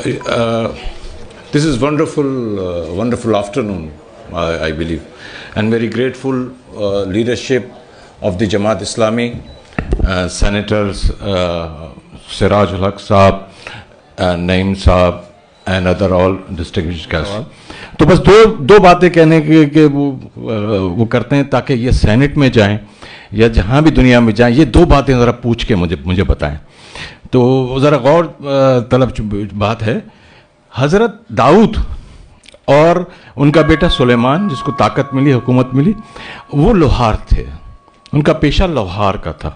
This is wonderful afternoon, I believe, and very grateful leadership of the Jamaat Islami, Senators Siraj ul Haq Saab, Naeem Saab, and other all distinguished guests. तो बस दो बातें कहने के वो करते हैं ताकि ये सेनेट में जाएं या जहां भी दुनिया में जाएं, ये दो बातें ज़रा पूछ के मुझे बताएं। तो ज़रा गौर तलब बात है, हज़रत दाऊद और उनका बेटा सुलेमान, जिसको ताकत मिली, हुकूमत मिली, वो लोहार थे, उनका पेशा लोहार का था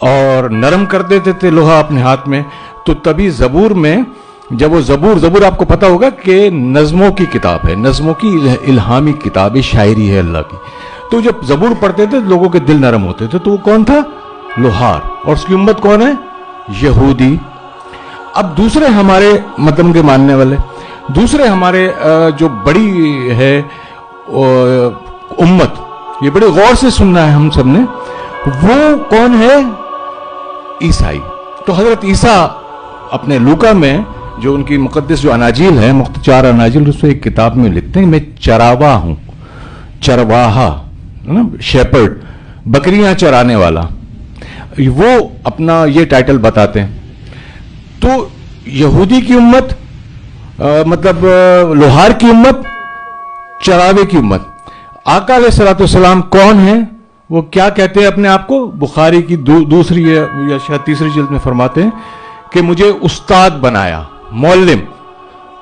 और नरम कर देते थे लोहा अपने हाथ में। तो तभी ज़बूर में, जब वो ज़बूर आपको पता होगा कि नज़मों की किताब है, नज़मों की इल्हामी किताब है, शायरी है अल्लाह की। तो जब ज़बूर पढ़ते थे लोगों के दिल नरम होते थे। तो वो कौन था? लोहार। और उसकी उम्मत कौन है? यहूदी। अब दूसरे हमारे मतलब के मानने वाले, दूसरे हमारे जो बड़ी है उम्मत, ये बड़े गौर से सुनना है हम सब ने, वो कौन है? ईसाई। तो हजरत ईसा अपने लूका में जो उनकी मुकद्दस जो अनाजील है, 4 अनाजील, उसमें एक किताब में लिखते हैं, मैं चरावा हूं, चरवाहा ना, शेपर्ड, बकरियां चराने वाला, वो अपना ये टाइटल बताते हैं। तो यहूदी की उम्मत मतलब लोहार की उम्मत, चरावे की उम्मत। आका अलैहिस्सलाम कौन है? वो क्या कहते हैं अपने आप को? बुखारी की दूसरी या शायद तीसरी जिल्द में फरमाते हैं कि मुझे उस्ताद बनाया, मौल्लिम,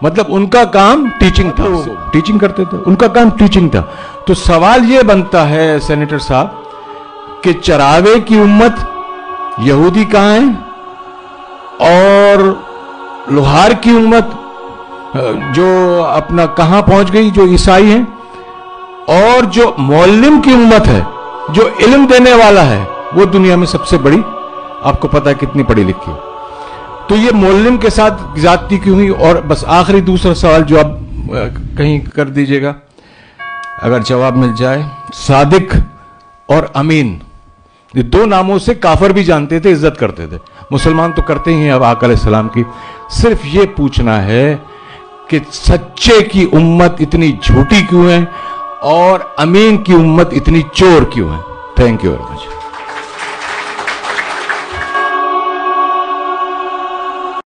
मतलब उनका काम टीचिंग था, टीचिंग करते थे, उनका काम टीचिंग था। तो सवाल ये बनता है सेनेटर साहब कि चरावे की उम्मत यहूदी कहां है और लोहार की उम्मत जो अपना कहां पहुंच गई, जो ईसाई हैं, और जो मौल्लिम की उम्मत है, जो इल्म देने वाला है, वो दुनिया में सबसे बड़ी, आपको पता है कितनी पढ़ी लिखी है। तो ये मौल्लिम के साथ ज्यादती क्यों हुई? और बस आखिरी दूसरा सवाल जो आप कहीं कर दीजिएगा, अगर जवाब मिल जाए। सादिक और अमीन, ये 2 नामों से काफर भी जानते थे, इज्जत करते थे। मुसलमान तो करते ही हैं अब आका अलैहिस्सलाम की। सिर्फ ये पूछना है कि सच्चे की उम्मत इतनी झूठी क्यों है और अमीन की उम्मत इतनी चोर क्यों है? Thank you very much.